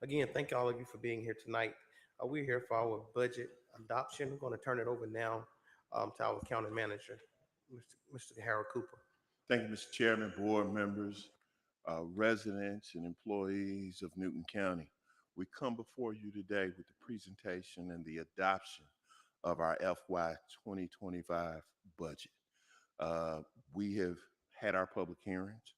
Again, thank all of you for being here tonight. We're here for our budget adoption. We're going to turn it over now to our county manager, Mr. Harold Cooper. Thank you, Mr. Chairman, board members, residents, and employees of Newton County. We come before you today with the presentation and the adoption of our FY 2025 budget. Uh, we have had our public hearings.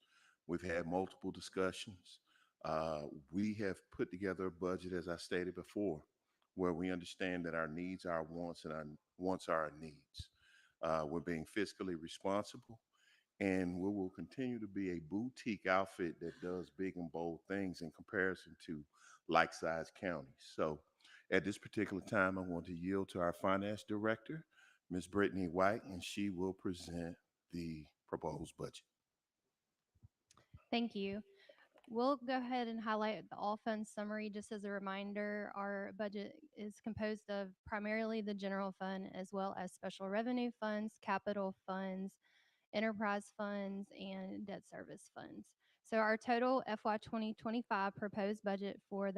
We've had multiple discussions. Uh, we have put together a budget, as I stated before, where we understand that our needs are our wants and our wants are our needs. We're being fiscally responsible, and we will continue to be a boutique outfit that does big and bold things in comparison to like-sized counties. So at this particular time, I want to yield to our finance director, Ms. Brittany White, and she will present the proposed budget. Thank you. We'll go ahead and highlight the all funds summary. Just as a reminder, our budget is composed of primarily the general fund as well as special revenue funds, capital funds, enterprise funds, and debt service funds. So our total FY 2025 proposed budget for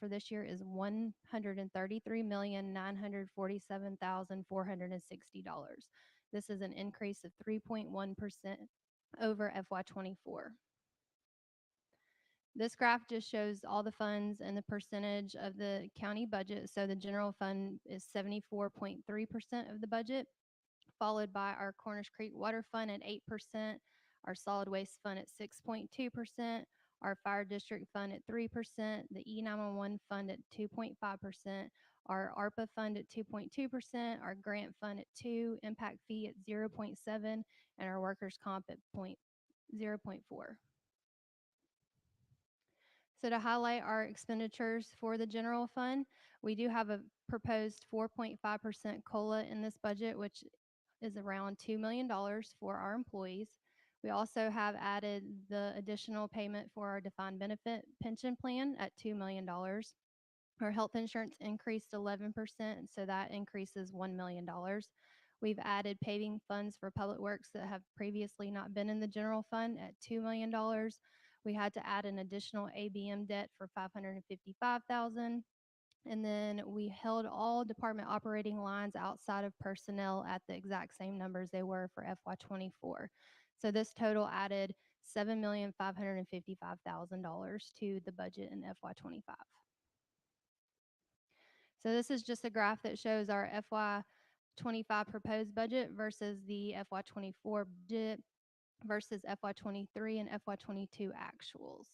this year is $133,947,460. This is an increase of 3.1% over FY 24. This graph just shows all the funds and the percentage of the county budget. So the general fund is 74.3% of the budget, followed by our Cornish Creek Water Fund at 8%, our Solid Waste Fund at 6.2%, our Fire District Fund at 3%, the E911 Fund at 2.5%, our ARPA Fund at 2.2%, our Grant Fund at 2%, Impact Fee at 0.7%, and our Workers' Comp at 0.4%. So to highlight our expenditures for the general fund, we do have a proposed 4.5% COLA in this budget, which is around $2 million for our employees. We also have added the additional payment for our defined benefit pension plan at $2 million. Our health insurance increased 11%, so that increases $1 million. We've added paving funds for public works that have previously not been in the general fund at $2 million. We had to add an additional ABM debt for $555,000. And then we held all department operating lines outside of personnel at the exact same numbers they were for FY24. So this total added $7,555,000 to the budget in FY25. So this is just a graph that shows our FY25 proposed budget versus the FY24 budget versus FY23 and FY22 actuals.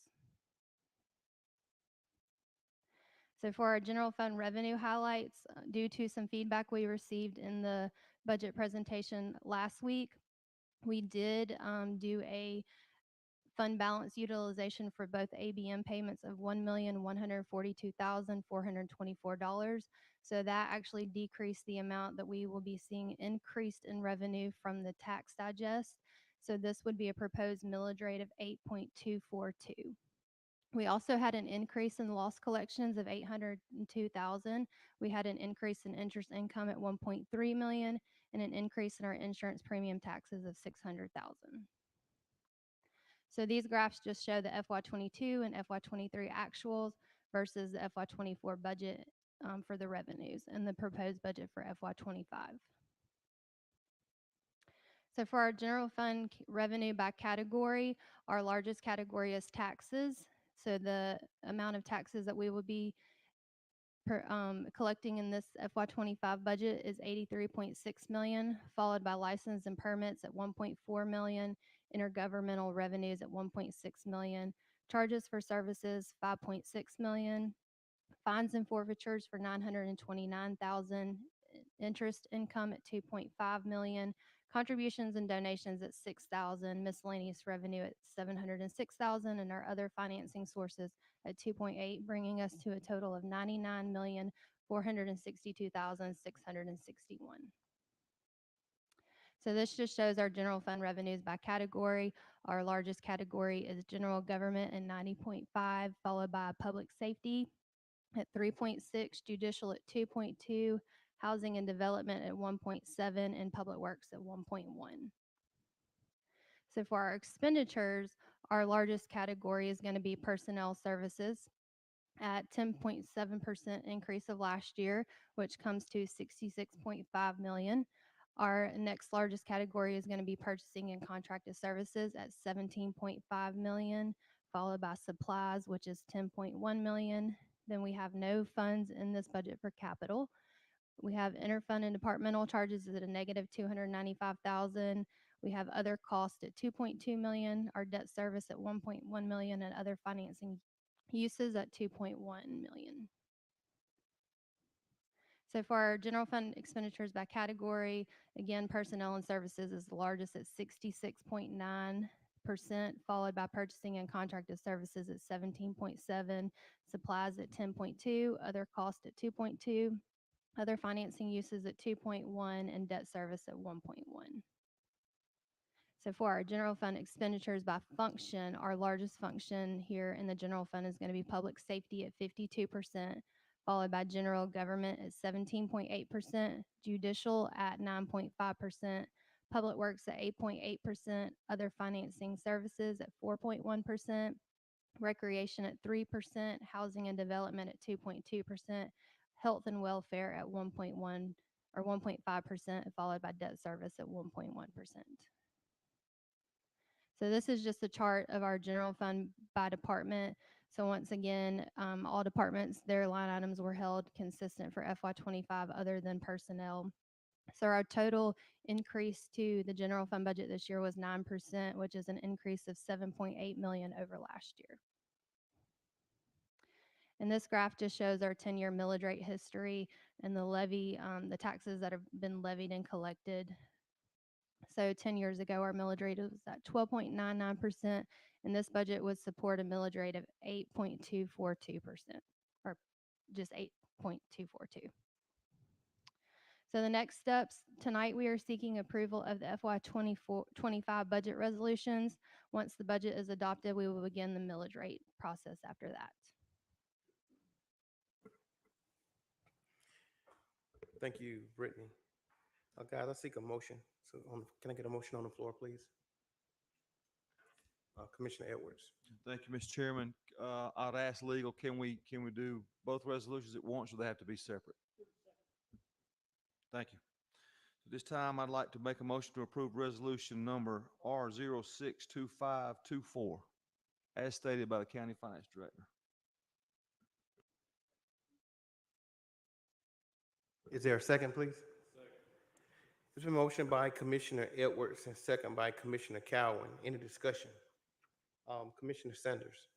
So for our general fund revenue highlights, due to some feedback we received in the budget presentation last week, we did do a fund balance utilization for both ABM payments of $1,142,424. So that actually decreased the amount that we will be seeing increased in revenue from the tax digest. So this would be a proposed millage rate of 8.242. We also had an increase in loss collections of $802,000. We had an increase in interest income at $1.3 million and an increase in our insurance premium taxes of $600,000. So these graphs just show the FY22 and FY23 actuals versus the FY24 budget for the revenues and the proposed budget for FY25. So for our general fund revenue by category, our largest category is taxes. So the amount of taxes that we will be collecting in this FY25 budget is $83.6 million, followed by license and permits at $1.4 million, intergovernmental revenues at $1.6 million, charges for services $5.6 million, fines and forfeitures for $929,000, interest income at $2.5 million, contributions and donations at $6,000, miscellaneous revenue at $706,000, and our other financing sources at $2.8, bringing us to a total of $99,462,661. So this just shows our general fund revenues by category. Our largest category is general government at 90.5, followed by public safety at 3.6, judicial at 2.2, housing and development at 1.7, and public works at 1.1. So for our expenditures, Our largest category is going to be personnel services at 10.7% increase of last year, which comes to 66.5 million. Our next largest category is going to be purchasing and contracted services at 17.5 million, followed by supplies, which is 10.1 million. Then we have no funds in this budget for capital. We have interfund and departmental charges at a negative 295,000. We have other costs at 2.2 million, our debt service at 1.1 million, and other financing uses at 2.1 million. So for our general fund expenditures by category, again, personnel and services is the largest at 66.9%, followed by purchasing and contracted services at 17.7, supplies at 10.2, other costs at 2.2, other financing uses at 2.1, and debt service at 1.1. So for our general fund expenditures by function, our largest function here in the general fund is going to be public safety at 52%, followed by general government at 17.8%, judicial at 9.5%, public works at 8.8%, other financing services at 4.1%, recreation at 3%, housing and development at 2.2%, health and welfare at 1.1 or 1.5%, followed by debt service at 1.1%. So this is just a chart of our general fund by department. So once again, all departments, their line items were held consistent for FY25 other than personnel. So our total increase to the general fund budget this year was 9%, which is an increase of 7.8 million over last year. And this graph just shows our 10-year millage rate history and the levy, the taxes that have been levied and collected. So 10 years ago, our millage rate was at 12.99%, and this budget would support a millage rate of 8.242%, or just 8.242. So the next steps, tonight we are seeking approval of the FY25 budget resolutions. Once the budget is adopted, we will begin the millage rate process after that. Thank you, Brittany. Guys, I seek a motion. So can I get a motion on the floor, please? Commissioner Edwards. Thank you, Mr. Chairman. I'd ask legal, can we do both resolutions at once, or they have to be separate? Thank you. At this time, I'd like to make a motion to approve resolution number R062524, as stated by the County Finance Director. Is there a second, please? There's been a motion by Commissioner Edwards and second by Commissioner Cowan. Any discussion? Commissioner Sanders.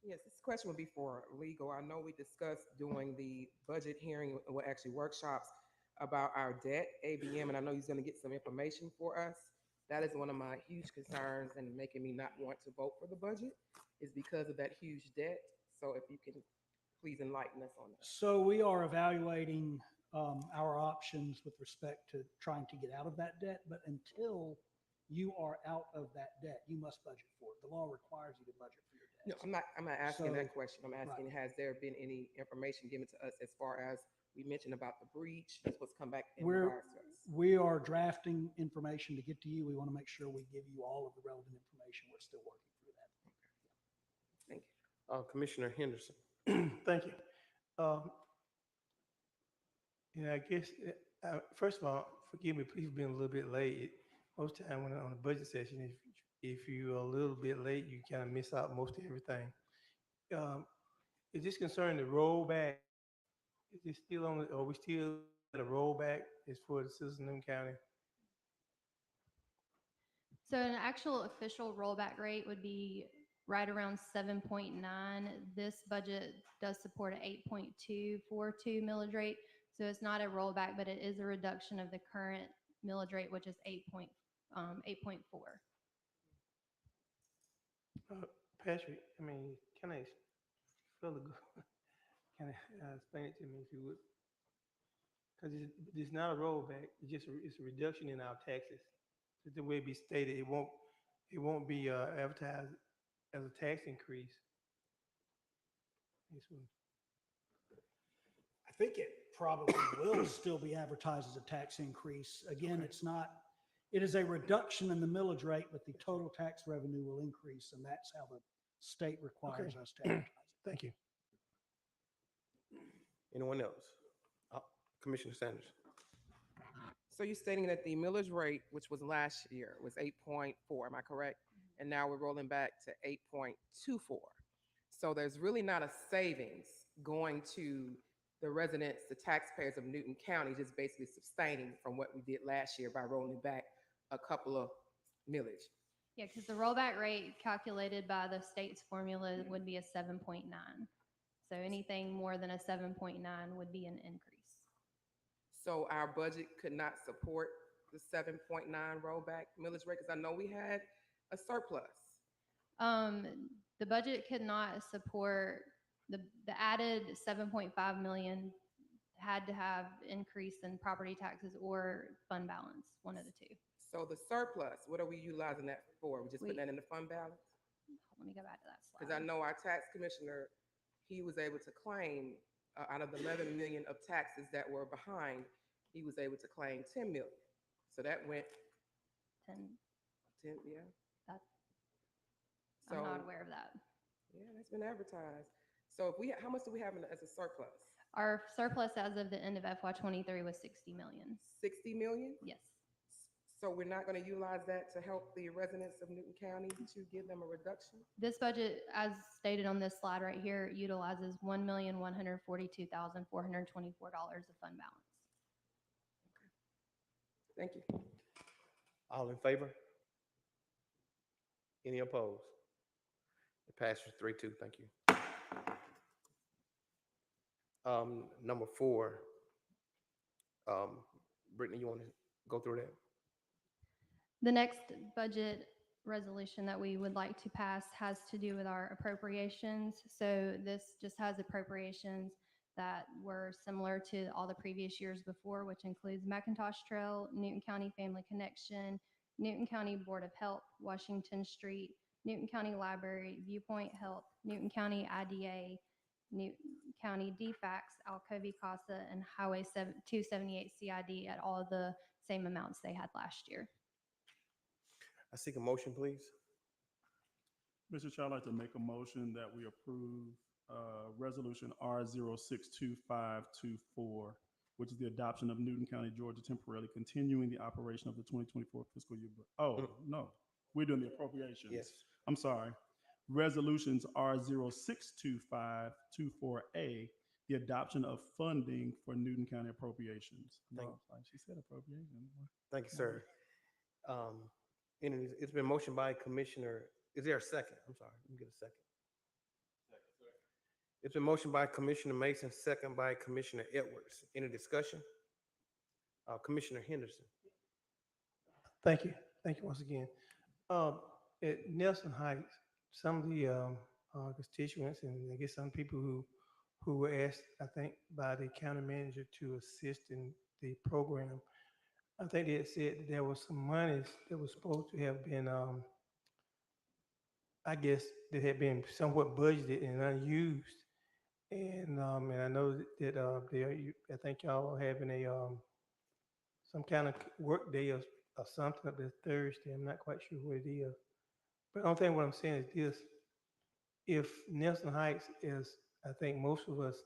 Yes, this question would be for legal. I know we discussed during the budget hearing, well, actually workshops, about our debt, ABM, and I know he's going to get some information for us. That is one of my huge concerns and making me not want to vote for the budget, is because of that huge debt. So if you can please enlighten us on that. So we are evaluating our options with respect to trying to get out of that debt, but until you are out of that debt, you must budget for it. The law requires you to budget for your debt. No, I'm not asking So, that question. I'm asking, right. has there been any information given to us as far as we mentioned about the breach? That's what's come back in regards to us. We are drafting information to get to you. We want to make sure we give you all of the relevant information. We're still working through that. Thank you. Commissioner Henderson. Thank you. I guess, first of all, forgive me, please being a little bit late. Most time when on a budget session, if you're a little bit late, you kind of miss out most of everything. Is this concerning the rollback? Is it still on, are we still at a rollback as for the citizens of Newton County? So an actual official rollback rate would be right around 7.9. This budget does support an 8.242 millage rate. So it's not a rollback, but it is a reduction of the current millage rate, which is 8.4. Patrick, I mean, kind of explain it to me if you would. Because it's not a rollback, it's a reduction in our taxes. Just the way it be stated, it won't be advertised as a tax increase. I think it probably will still be advertised as a tax increase. Again, Okay. it's not, It is a reduction in the millage rate, but the total tax revenue will increase, and that's how the state requires us to advertise it. Thank you. Anyone else? Commissioner Sanders. So you're stating that the millage rate, which was last year, was 8.4, am I correct? And now we're rolling back to 8.24. So there's really not a savings going to the residents, the taxpayers of Newton County, just basically sustaining from what we did last year by rolling back a couple of millage. Yeah, because the rollback rate calculated by the state's formula would be a 7.9. So anything more than a 7.9 would be an increase. So our budget could not support the 7.9 rollback millage rate, because I know we had a surplus. The budget could not support the added 7.5 million had to have increase in property taxes or fund balance, one of the two. So the surplus, what are we utilizing that for? We just put that in the fund balance? Let me go back to that slide. Because I know our tax commissioner, he was able to claim out of the 11 million of taxes that were behind, he was able to claim 10 million. So that went 10, 10, yeah. I'm not aware of that. Yeah, that's been advertised. So if we, how much do we have as a surplus? Our surplus as of the end of FY23 was 60 million. 60 million? Yes. So we're not going to utilize that to help the residents of Newton County to give them a reduction? This budget, as stated on this slide right here, utilizes $1,142,424 of fund balance. Thank you. All in favor? Any opposed? It passes 3-2. Thank you. Number 4. Brittany, you want to go through that? The next budget resolution that we would like to pass has to do with our appropriations. So this just has appropriations that were similar to all the previous years before, which includes McIntosh Trail, Newton County Family Connection, Newton County Board of Health, Washington Street, Newton County Library, Viewpoint Health, Newton County IDA, Newton County DFAX, Alcovy CASA, and Highway 278 CID at all the same amounts they had last year. I seek a motion, please. Mr. Chair, I'd like to make a motion that we approve Resolution R062524, which is the adoption of Newton County, Georgia, temporarily continuing the operation of the 2024 fiscal year. Oh, no, we're doing the appropriations. Yes. I'm sorry. Resolutions R062524A, the adoption of funding for Newton County appropriations. She said appropriation. Thank you, sir. It's been motioned by Commissioner. Is there a second? I'm sorry. Let me get a second. It's been motioned by Commissioner Mason, second by Commissioner Edwards. Any discussion? Commissioner Henderson. Thank you. Thank you once again. At Nelson Heights, some of the constituents and I guess some people who were asked, I think, by the county manager to assist in the program, I think they had said that there was some monies that was supposed to have been, I guess, that had been somewhat budgeted and unused. And I know that I think y'all are having a some kind of work day or something up there Thursday. I'm not quite sure what it is. But the only thing what I'm saying is this: if Nelson Heights is, I think most of us,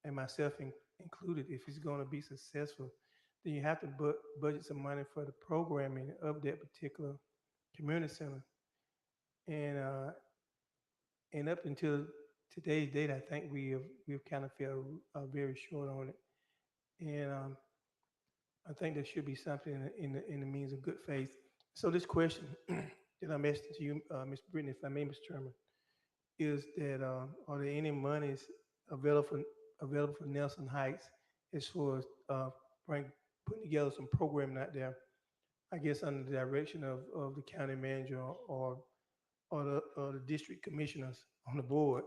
and myself included, if it's going to be successful, then you have to budget some money for the programming of that particular community center. And up until today's date, I think we've kind of felt very short on it. And I think there should be something in the means of good faith. So this question that I'm asking to you, Ms. Brittany, if I may, Mr. Chairman, is that are there any monies available for Nelson Heights as far as putting together some programming out there, I guess under the direction of the county manager or the district commissioners on the board?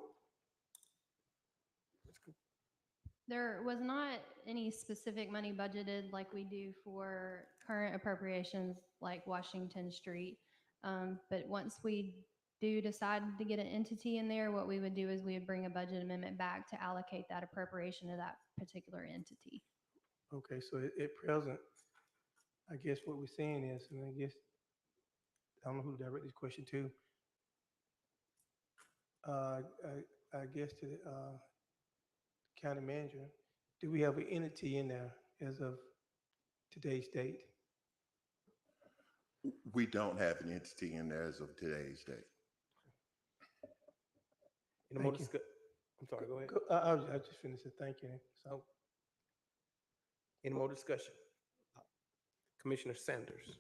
There was not any specific money budgeted like we do for current appropriations like Washington Street. But once we do decide to get an entity in there, what we would do is we would bring a budget amendment back to allocate that appropriation to that particular entity. Okay, so at present, I guess what we're saying is, and I guess, I don't know who to direct this question to. I guess to the county manager, do we have an entity in there as of today's date? We don't have an entity in there as of today's date. Any more Thank you. I'm sorry, go ahead. I just finished it. Thank you. So, Any more discussion? Commissioner Sanders.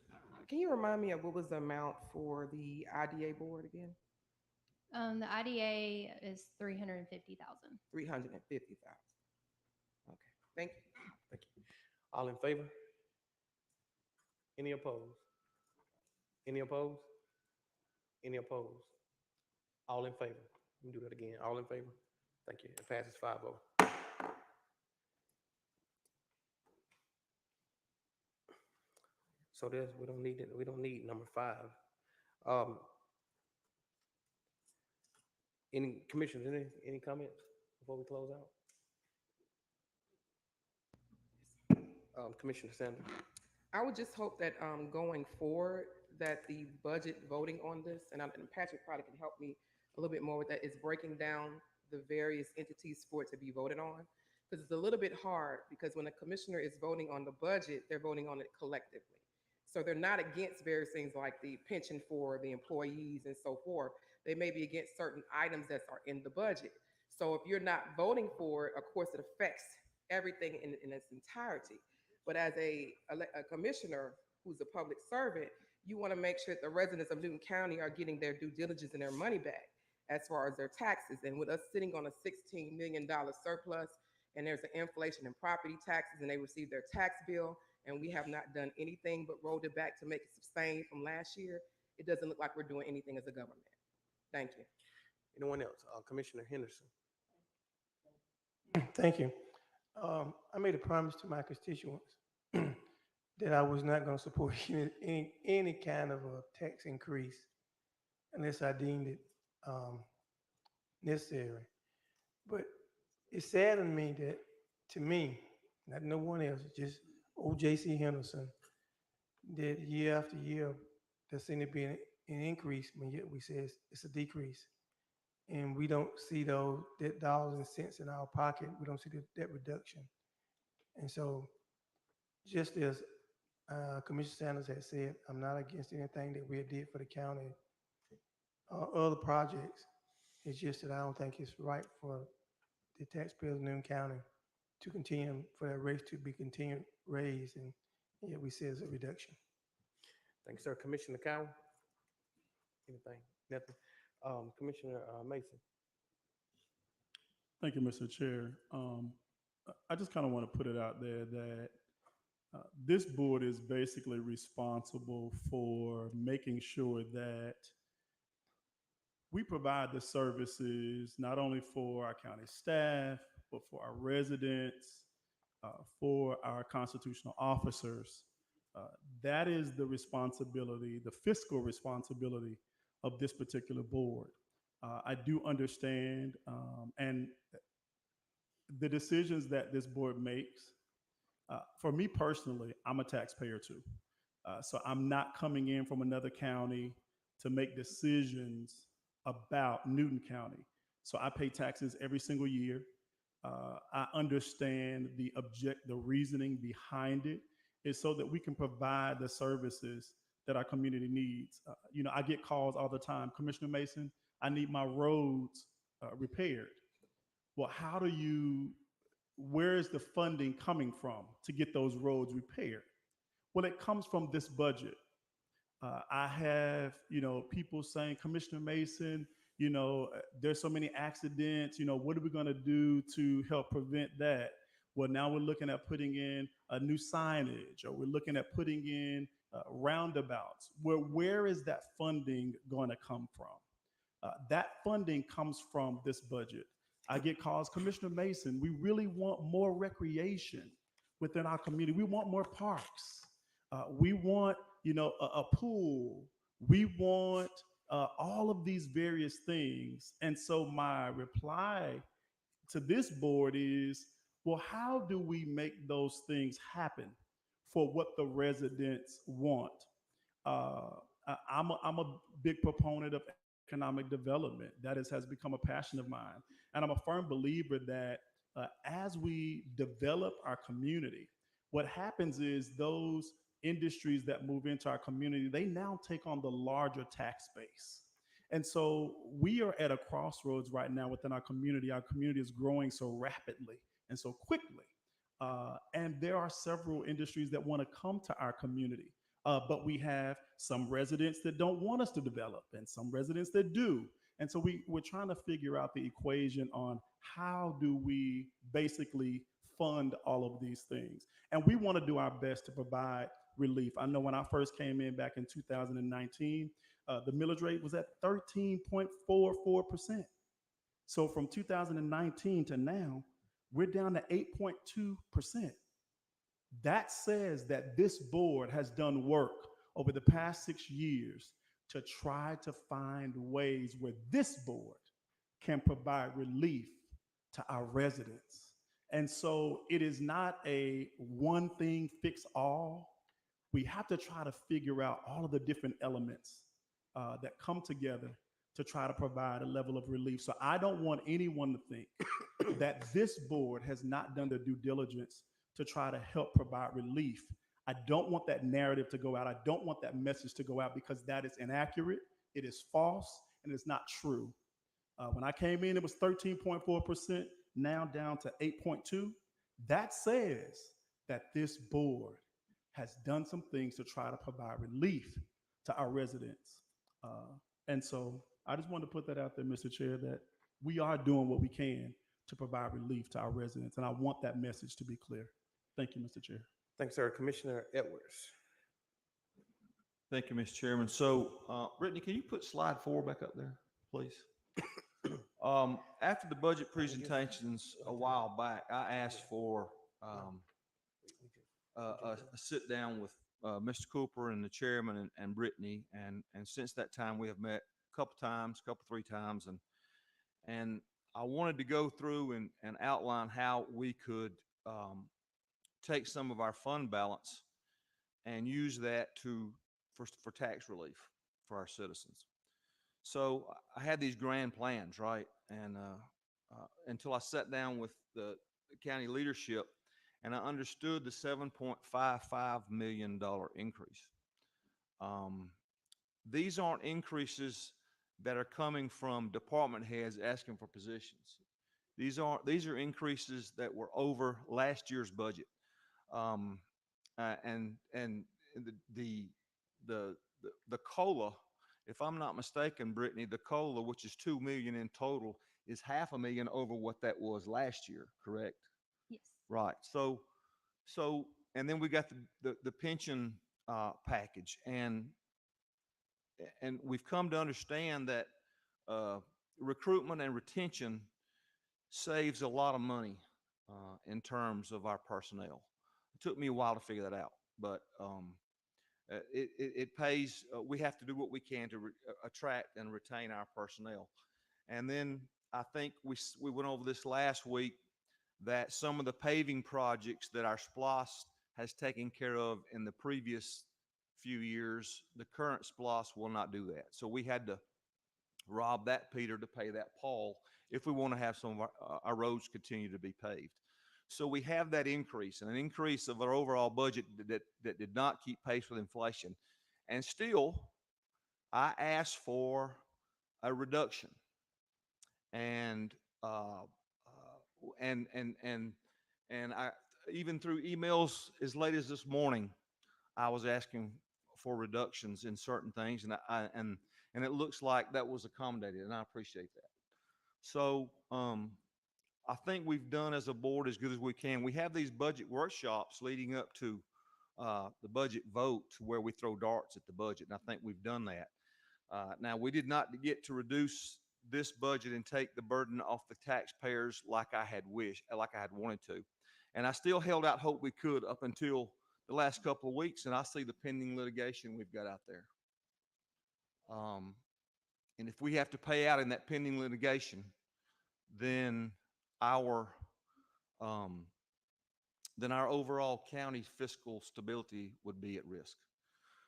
Can you remind me of what was the amount for the IDA board again? The IDA is 350,000. 350,000. Okay, thank you. Thank you. All in favor? Any opposed? Any opposed? Any opposed? All in favor? Let me do that again. All in favor? Thank you. It passes 5-0. So there's, we don't need it. We don't need number 5. Any commissioners, any comments before we close out? Commissioner Sanders. I would just hope that going forward, that the budget voting on this, and Patrick probably can help me a little bit more with that, is breaking down the various entities for it to be voted on. Because it's a little bit hard, because when a commissioner is voting on the budget, they're voting on it collectively. So they're not against various things like the pension for the employees and so forth. They may be against certain items that are in the budget. So if you're not voting for it, of course, it affects everything in its entirety. But as a commissioner who's a public servant, you want to make sure that the residents of Newton County are getting their due diligence and their money back as far as their taxes. And with us sitting on a $16 million surplus, and there's an inflation in property taxes, and they receive their tax bill, and we have not done anything but rolled it back to make it sustain from last year, it doesn't look like we're doing anything as a government. Thank you. Anyone else? Commissioner Henderson. thank you. I made a promise to my constituents that I was not going to support any kind of a tax increase unless I deemed it necessary. But it saddened me that, to me, not no one else, just old J.C. Henderson, that year after year there seemed to be an increase, but yet we say it's a decrease. And we don't see those that dollars and cents in our pocket. We don't see that reduction. And so, just as Commissioner Sanders has said, I'm not against anything that we did for the county or other projects. It's just that I don't think it's right for the taxpayers of Newton County to continue for that rates to be continued raised, and yet we see it's a reduction. Thank you, sir. Commissioner Cowell. Anything? Nothing. Commissioner Mason. Thank you, Mr. Chair. I just kind of want to put it out there that this board is basically responsible for making sure that we provide the services not only for our county staff, but for our residents, for our constitutional officers. That is the responsibility, the fiscal responsibility of this particular board. I do understand, and the decisions that this board makes, for me personally, I'm a taxpayer too. So I'm not coming in from another county to make decisions about Newton County. So I pay taxes every single year. I understand the reasoning behind it is so that we can provide the services that our community needs. I get calls all the time, Commissioner Mason, I need my roads repaired. Well, where is the funding coming from to get those roads repaired? Well, it comes from this budget. I have, people saying, Commissioner Mason, there's so many accidents, what are we going to do to help prevent that? Well, now we're looking at putting in a new signage, or we're looking at putting in roundabouts. Where is that funding going to come from? That funding comes from this budget. I get calls, Commissioner Mason, we really want more recreation within our community. We want more parks. We want, a pool. We want all of these various things. And so my reply to this board is, well, how do we make those things happen for what the residents want. Uh, I'm a big proponent of economic development. Has become a passion of mine. And I'm a firm believer that as we develop our community, what happens is those industries that move into our community, they now take on the larger tax base. And so we are at a crossroads right now within our community. Our community is growing so rapidly and so quickly. And there are several industries that want to come to our community. But we have some residents that don't want us to develop and some residents that do. And so we're trying to figure out the equation on how do we basically fund all of these things. And we want to do our best to provide relief. I know when I first came in back in 2019, the millage rate was at 13.44%. So from 2019 to now, we're down to 8.2%. That says that this board has done work over the past 6 years to try to find ways where this board can provide relief to our residents. And so it is not a one thing fix all. We have to try to figure out all of the different elements that come together to try to provide a level of relief. So I don't want anyone to think that this board has not done their due diligence to try to help provide relief. I don't want that narrative to go out. I don't want that message to go out because that is inaccurate, it is false, and it's not true. When I came in, it was 13.4%, now down to 8.2. That says that this board has done some things to try to provide relief to our residents. And so I just wanted to put that out there, Mr. Chair, that we are doing what we can to provide relief to our residents. And I want that message to be clear. Thank you, Mr. Chair. Thanks, sir. Commissioner Edwards. Thank you, Mr. Chairman. So, Brittany, can you put slide 4 back up there, please? After the budget presentations a while back, I asked for a sit down with Mr. Cooper and the chairman and Brittany, and since that time we have met a couple times, three times, and I wanted to go through and outline how we could take some of our fund balance and use that for tax relief for our citizens. So I had these grand plans, right? And until I sat down with the county leadership and I understood the $7.55 million increase. These aren't increases that are coming from department heads asking for positions. These are increases that were over last year's budget. And the COLA, if I'm not mistaken, Brittany, the COLA, which is $2 million in total, is $500,000 over what that was last year, correct? Yes. Right. So, and then we got the pension package, and we've come to understand that recruitment and retention saves a lot of money in terms of our personnel. It took me a while to figure that out, but it pays. We have to do what we can to attract and retain our personnel. And then I think we went over this last week, that some of the paving projects that our SPLOS has taken care of in the previous few years, the current SPLOS will not do that. So we had to rob that Peter to pay that Paul if we want to have some of our roads continue to be paved. So we have that increase, and an increase of our overall budget that did not keep pace with inflation. And still, I asked for a reduction. And I, even through emails as late as this morning, I was asking for reductions in certain things, and it looks like that was accommodated, and I appreciate that. So I think we've done as a board as good as we can. We have these budget workshops leading up to the budget vote, where we throw darts at the budget, and I think we've done that. Now, we did not get to reduce this budget and take the burden off the taxpayers like I had wanted to. And I still held out hope we could up until the last couple of weeks, and I see the pending litigation we've got out there. And if we have to pay out in that pending litigation, then our then our overall county fiscal stability would be at risk.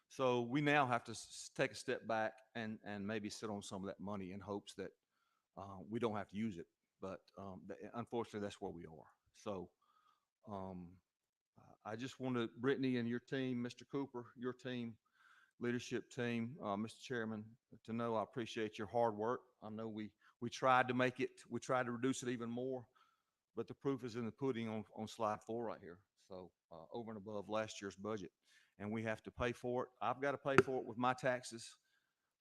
So we now have to take a step back and maybe sit on some of that money in hopes that we don't have to use it. But unfortunately, that's where we are. So um, I just wanted Brittany and your team, Mr. Cooper, your team, leadership team, Mr. Chairman, to know I appreciate your hard work. I know we tried to make it, we tried to reduce it even more, but the proof is in the pudding on slide 4 right here. So over and above last year's budget, and we have to pay for it. I've got to pay for it with my taxes,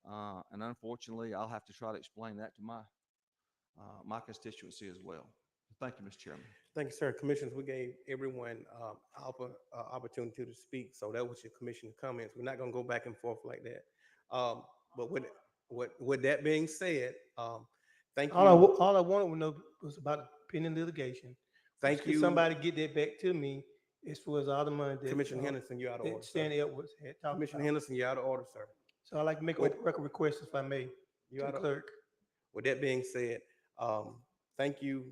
and unfortunately, I'll have to try to explain that to my constituency as well. Thank you, Mr. Chairman. Thank you, sir. Commissioners, we gave everyone opportunity to speak, so that was your commission comments. We're not going to go back and forth like that. But with that being said, thank you. All I wanted to know was about pending litigation. Thank Could you. somebody get that back to me as far as all the money that Commissioner Henderson, you're out of order, that sir. Stanley Edwards had talked Commissioner about. Henderson, you're out of order, sir. So I'd like to make a record request, if I may, You to out the of clerk. With that being said, thank you,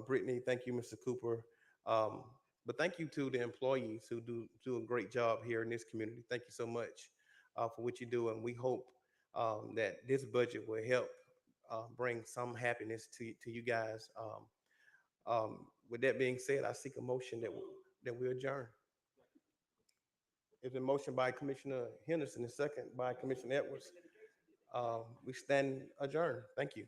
Brittany. Thank you, Mr. Cooper. But thank you to the employees who do a great job here in this community. Thank you so much for what you do, and we hope that this budget will help bring some happiness to you guys. With that being said, I seek a motion that we adjourn. It's a motion by Commissioner Henderson, and second by Commissioner Edwards. We stand adjourned. Thank you.